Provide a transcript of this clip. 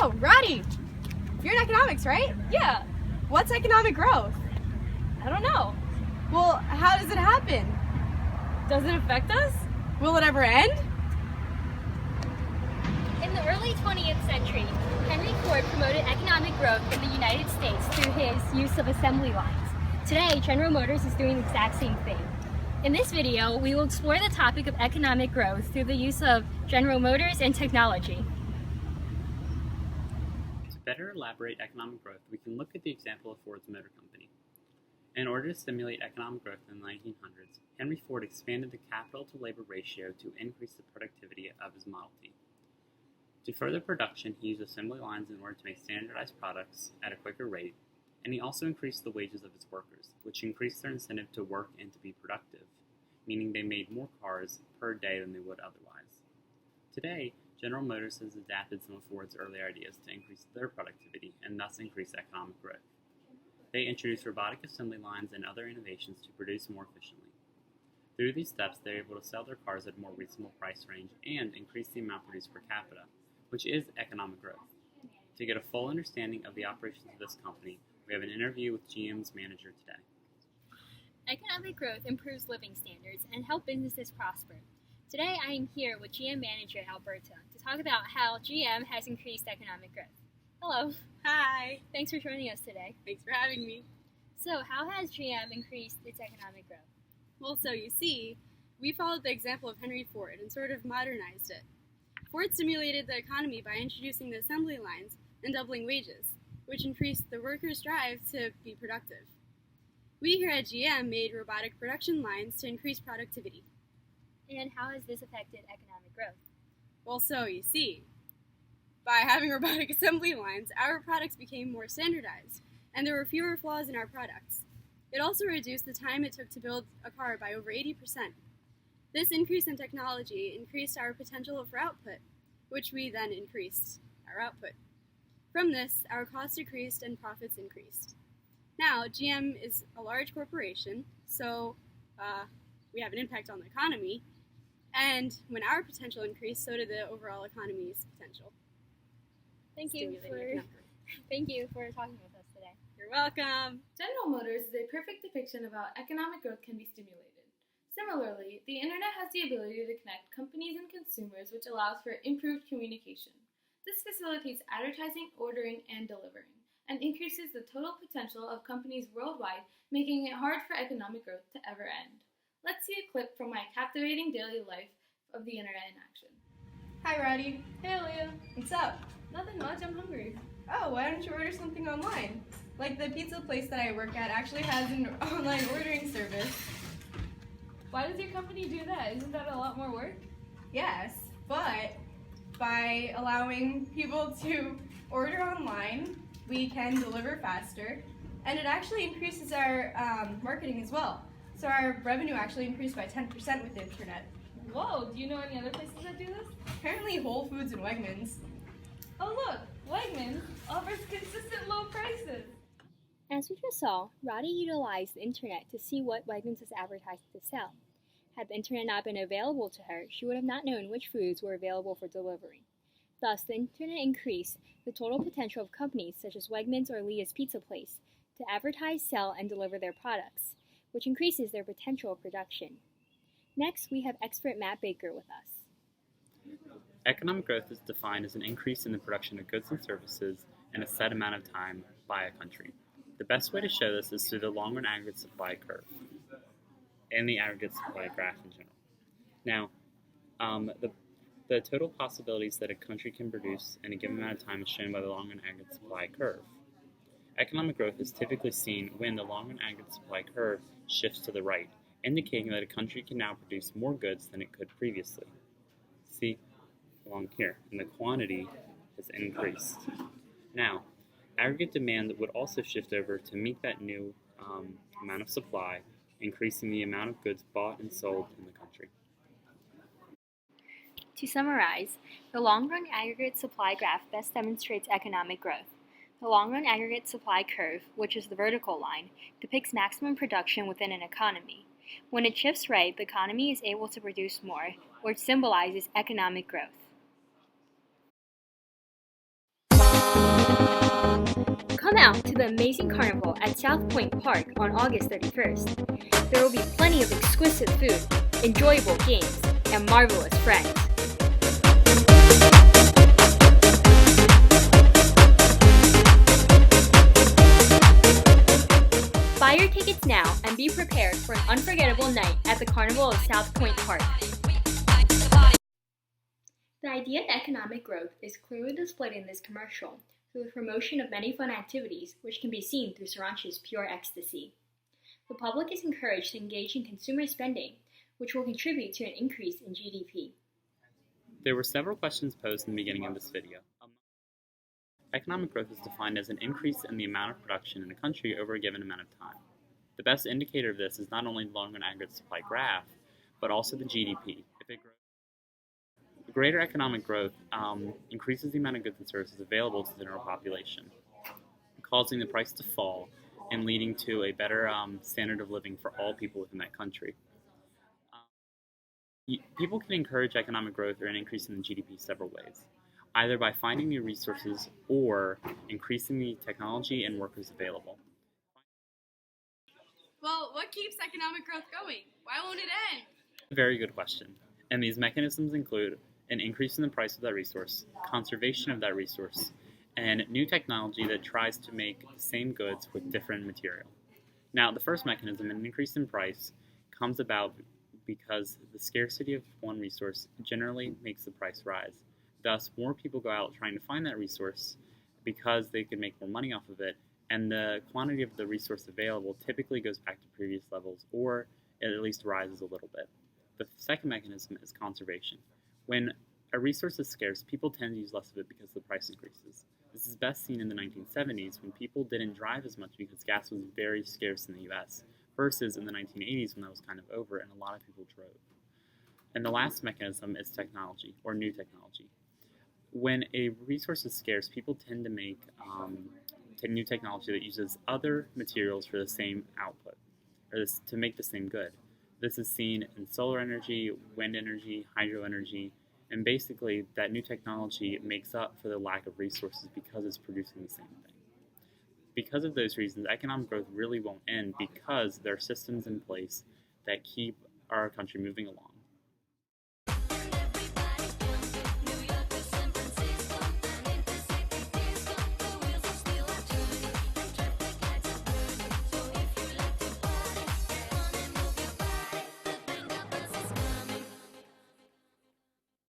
Oh, Roddy, you're in economics, right? Yeah, What's economic growth? I don't know. Well, how does it happen? Does it affect us? Will it ever end? In the early 20th century, Henry Ford promoted economic growth in the United States through his use of assembly lines. Today, General Motors is doing the exact same thing. In this video, we will explore the topic of economic growth through the use of General Motors and technology. To better elaborate economic growth, we can look at the example of Ford's Motor Company. In order to stimulate economic growth in the 1900s, Henry Ford expanded the capital-to-labor ratio to increase the productivity of his Model T. To further production, he used assembly lines in order to make standardized products at a quicker rate, and he also increased the wages of his workers, which increased their incentive to work and to be productive, meaning they made more cars per day than they would otherwise. Today, General Motors has adapted some of Ford's early ideas to increase their productivity and thus increase economic growth. They introduced robotic assembly lines and other innovations to produce more efficiently. Through these steps, they are able to sell their cars at a more reasonable price range and increase the amount produced per capita, which is economic growth. To get a full understanding of the operations of this company, we have an interview with GM's manager today. Economic growth improves living standards and helps businesses prosper. Today, I am here with GM manager Alberta to talk about how GM has increased economic growth. Hello. Hi. Thanks for joining us today. Thanks for having me. So, how has GM increased its economic growth? Well, so you see, we followed the example of Henry Ford and sort of modernized it. Ford stimulated the economy by introducing the assembly lines and doubling wages, which increased the workers' drive to be productive. We here at GM made robotic production lines to increase productivity. And how has this affected economic growth? Well, so you see, by having robotic assembly lines, our products became more standardized, and there were fewer flaws in our products. It also reduced the time it took to build a car by over 80%. This increase in technology increased our potential for output, which we then increased our output. From this, our costs decreased and profits increased. Now, GM is a large corporation, so we have an impact on the economy, and when our potential increased, so did the overall economy's potential. Thank you for talking with us today. You're welcome. General Motors is a perfect depiction of how economic growth can be stimulated. Similarly, the internet has the ability to connect companies and consumers, which allows for improved communication. This facilitates advertising, ordering, and delivering, and increases the total potential of companies worldwide, making it hard for economic growth to ever end. Let's see a clip from my captivating daily life of the internet in action. Hi, Roddy. Hey, Leah. What's up? Nothing much, I'm hungry. Oh, why don't you order something online? Like the pizza place that I work at actually has an online ordering service. Why does your company do that? Isn't that a lot more work? Yes, but by allowing people to order online, we can deliver faster, and it actually increases our marketing as well. So our revenue actually increased by 10% with the internet. Whoa, do you know any other places that do this? Apparently Whole Foods and Wegmans. Oh look, Wegmans offers consistent low prices. As we just saw, Roddy utilized the internet to see what Wegmans was advertised to sell. Had the internet not been available to her, she would have not known which foods were available for delivery. Thus, the internet increased the total potential of companies such as Wegmans or Leah's Pizza Place to advertise, sell, and deliver their products, which increases their potential of production. Next, we have expert Matt Baker with us. Economic growth is defined as an increase in the production of goods and services in a set amount of time by a country. The best way to show this is through the long-run aggregate supply curve and the aggregate supply graph in general. Now, the total possibilities that a country can produce in a given amount of time is shown by the long-run aggregate supply curve. Economic growth is typically seen when the long-run aggregate supply curve shifts to the right, indicating that a country can now produce more goods than it could previously. See along here, and the quantity has increased. Now, aggregate demand would also shift over to meet that new amount of supply, increasing the amount of goods bought and sold in the country. To summarize, the long-run aggregate supply graph best demonstrates economic growth. The long-run aggregate supply curve, which is the vertical line, depicts maximum production within an economy. When it shifts right, the economy is able to produce more, which symbolizes economic growth. Come out to the amazing carnival at South Point Park on August 31st. There will be plenty of exquisite food, enjoyable games, and marvelous friends. Buy your tickets now and be prepared for an unforgettable night at the Carnival of South Point Park. The idea of economic growth is clearly displayed in this commercial through the promotion of many fun activities which can be seen through Saranch's Pure Ecstasy. The public is encouraged to engage in consumer spending, which will contribute to an increase in GDP. There were several questions posed in the beginning of this video. Economic growth is defined as an increase in the amount of production in a country over a given amount of time. The best indicator of this is not only the long-run aggregate supply graph, but also the GDP. Greater economic growth increases the amount of goods and services available to the general population, causing the price to fall and leading to a better standard of living for all people within that country. People can encourage economic growth or an increase in the GDP several ways, either by finding new resources or increasing the technology and workers available. Well, what keeps economic growth going? Why won't it end? A very good question. And these mechanisms include an increase in the price of that resource, conservation of that resource, and new technology that tries to make the same goods with different material. Now, the first mechanism, an increase in price, comes about because the scarcity of one resource generally makes the price rise. Thus, more people go out trying to find that resource because they can make more money off of it, and the quantity of the resource available typically goes back to previous levels, or it at least rises a little bit. The second mechanism is conservation. When a resource is scarce, people tend to use less of it because the price increases. This is best seen in the 1970s when people didn't drive as much because gas was very scarce in the US, versus in the 1980s when that was kind of over and a lot of people drove. And the last mechanism is technology, or new technology. When a resource is scarce, people tend to make new technology that uses other materials for the same output, or to make the same good. This is seen in solar energy, wind energy, hydro energy, and basically that new technology makes up for the lack of resources because it's producing the same thing. Because of those reasons, economic growth really won't end because there are systems in place that keep our country moving along.